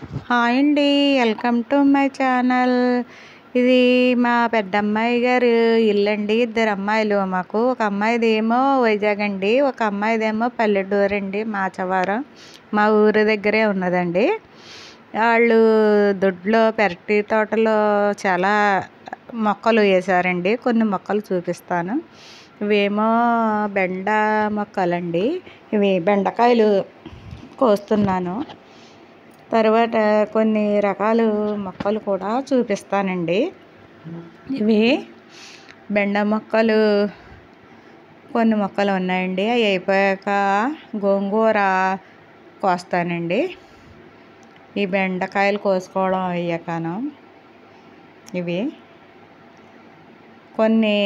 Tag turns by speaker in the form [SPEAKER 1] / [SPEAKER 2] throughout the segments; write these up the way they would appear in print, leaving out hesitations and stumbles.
[SPEAKER 1] Hi అండి. Welcome to my channel. ఇది మా పెద్దమ్మాయి గారు ఇల్లండి. ఇద్దరు అమ్మాయిలు మాకు. ఒక అమ్మాయిదేమో వైజాగ్ అండి. ఒక అమ్మాయిదేమో పల్లెటూరు అండి, మాచవరం. మా ఊరి దగ్గరే ఉన్నదండి. వాళ్ళు దొడ్లో పెరటి తోటలో చాలా మొక్కలు వేశారండి. కొన్ని మొక్కలు చూపిస్తాను. ఇవేమో బెండ మొక్కలండి. ఇవి బెండకాయలు కోస్తున్నాను. తర్వాత కొన్ని రకాలు మొక్కలు కూడా చూపిస్తానండి. ఇవి బెండ మొక్కలు కొన్ని మొక్కలు ఉన్నాయండి. అవి అయిపోయాక గోంగూర కోస్తానండి. ఈ బెండకాయలు కోసుకోవడం అయ్యాకను ఇవి కొన్ని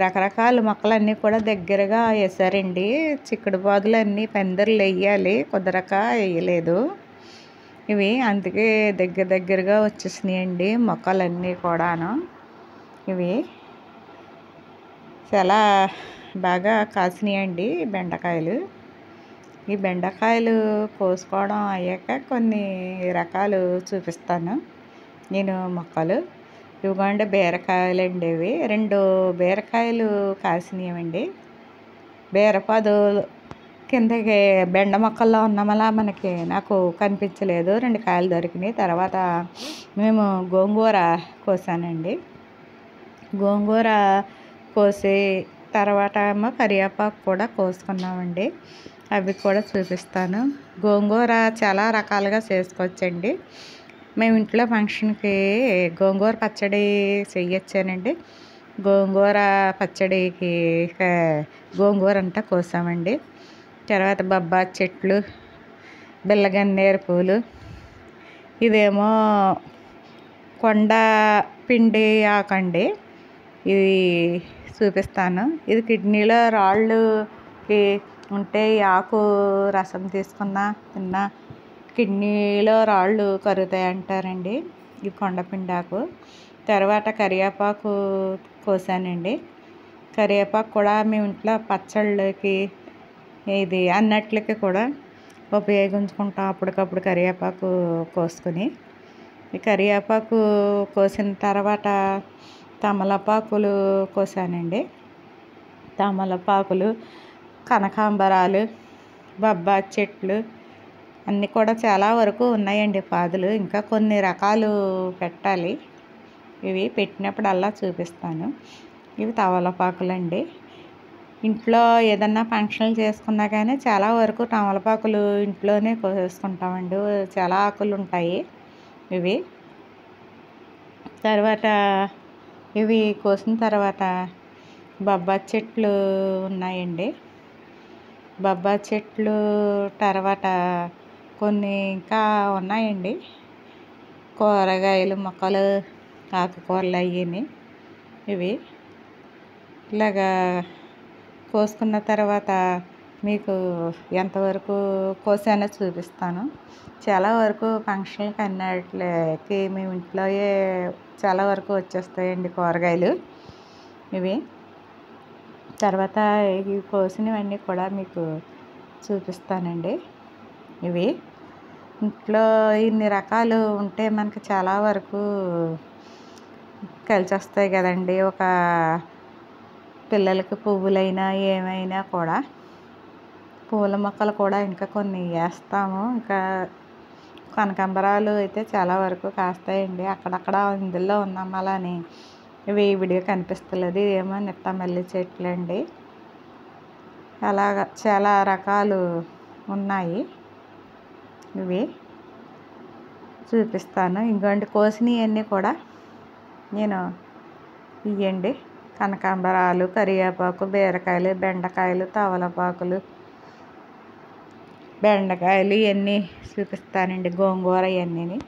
[SPEAKER 1] రకరకాల మొక్కలన్నీ కూడా దగ్గరగా వేసారండి. చిక్కుడు పాదులు అన్నీ పందిర్లు వేయాలి, కుదరక వేయలేదు. ఇవి అందుకే దగ్గరగా వచ్చేసినాయండి మొక్కలన్నీ కూడాను. ఇవి చాలా బాగా కాసినాయండి బెండకాయలు. ఈ బెండకాయలు కోసుకోవడం అయ్యాక కొన్ని రకాలు చూపిస్తాను నేను మొక్కలు. ఇవిగోండి బీరకాయలండి. ఇవి 2 బీరకాయలు కాసినాయండి. బీరపాదు కిందకి బెండ మొక్కల్లో ఉన్నమలా నాకు కనిపించలేదు. 2 కాయలు దొరికినాయి. తర్వాత మేము గోంగూర కోసానండి. గోంగూర కోసి తర్వాత ఏమో కరివేపాకు కూడా కోసుకున్నామండి. అవి కూడా చూపిస్తాను. గోంగూర చాలా రకాలుగా చేసుకోవచ్చండి. మేము ఇంట్లో ఫంక్షన్కి గోంగూర పచ్చడి చెయ్యొచ్చానండి. గోంగూర పచ్చడికి గోంగూర అంతా కోసామండి. తర్వాత బొబ్బాయి చెట్లు, బిల్లగన్నేరు పూలు, ఇదేమో కొండ పిండి ఆకండి. ఇది చూపిస్తాను. ఇది కిడ్నీలో రాళ్ళుకి ఉంటే ఈ ఆకు రసం తీసుకున్నా తిన్నా కిడ్నీలో రాళ్ళు కరుగుతాయి అంటారండి. ఇది కొండపిండి ఆకు. తర్వాత కరివేపాకు కోసానండి. కరివేపాకు కూడా మేము ఇంట్లో పచ్చళ్ళకి ఇది అన్నట్లకి కూడా ఉపయోగించుకుంటాం. అప్పటికప్పుడు కరివేపాకు కోసుకుని ఈ కరివేపాకు కోసిన తర్వాత తమలపాకులు కోసానండి. తమలపాకులు, కనకాంబరాలు, బొబ్బాయి చెట్లు అన్నీ కూడా చాలా వరకు ఉన్నాయండి పాదులు. ఇంకా కొన్ని రకాలు పెట్టాలి. ఇవి పెట్టినప్పుడల్లా చూపిస్తాను. ఇవి తమలపాకులండి. ఇంట్లో ఏదన్నా ఫంక్షన్లు చేసుకున్నా కానీ చాలా వరకు తమలపాకులు ఇంట్లోనే కోసుకుంటామండి. చాలా ఆకులు ఉంటాయి ఇవి. తర్వాత ఇవి కోసిన తర్వాత బొబ్బాయి చెట్లు ఉన్నాయండి. బొబ్బాయి చెట్లు తర్వాత కొన్ని ఇంకా ఉన్నాయండి. కూరగాయలు మొక్కలు, ఆకుకూరలు అయ్యిని ఇవి ఇలాగా కోసుకున్న తర్వాత మీకు ఎంతవరకు కోసానో చూపిస్తాను. చాలా వరకు ఫంక్షన్లకి అన్నిటికి మేము ఇంట్లోయే చాలా వరకు వచ్చేస్తాయండి కూరగాయలు ఇవి. తర్వాత ఇవి కోసినవన్నీ కూడా మీకు చూపిస్తానండి. ఇవి ఇంట్లో ఇన్ని రకాలు ఉంటే మనకి చాలా వరకు కలిసి వస్తాయి కదండి. ఒక పిల్లలకి పువ్వులైనా ఏమైనా కూడా పూల మొక్కలు కూడా ఇంకా కొన్ని వేస్తాము. ఇంకా కనకాంబరాలు అయితే చాలా వరకు కాస్తాయండి. అక్కడక్కడ ఇందులో ఉన్నామలని ఇవి విడిగా కనిపిస్తలేదు. ఏమో నిత్తమల్లి చెట్లు అండి. అలాగా చాలా రకాలు ఉన్నాయి. ఇవి చూపిస్తాను. ఇంకోండి కోసినవన్నీ కూడా నేను ఇవ్వండి. కనకాంబరాలు, కరివేపాకు, బీరకాయలు, బెండకాయలు, తమలపాకులు, బెండకాయలు ఇవన్నీ చూపిస్తానండి. గోంగూర ఇవన్నీ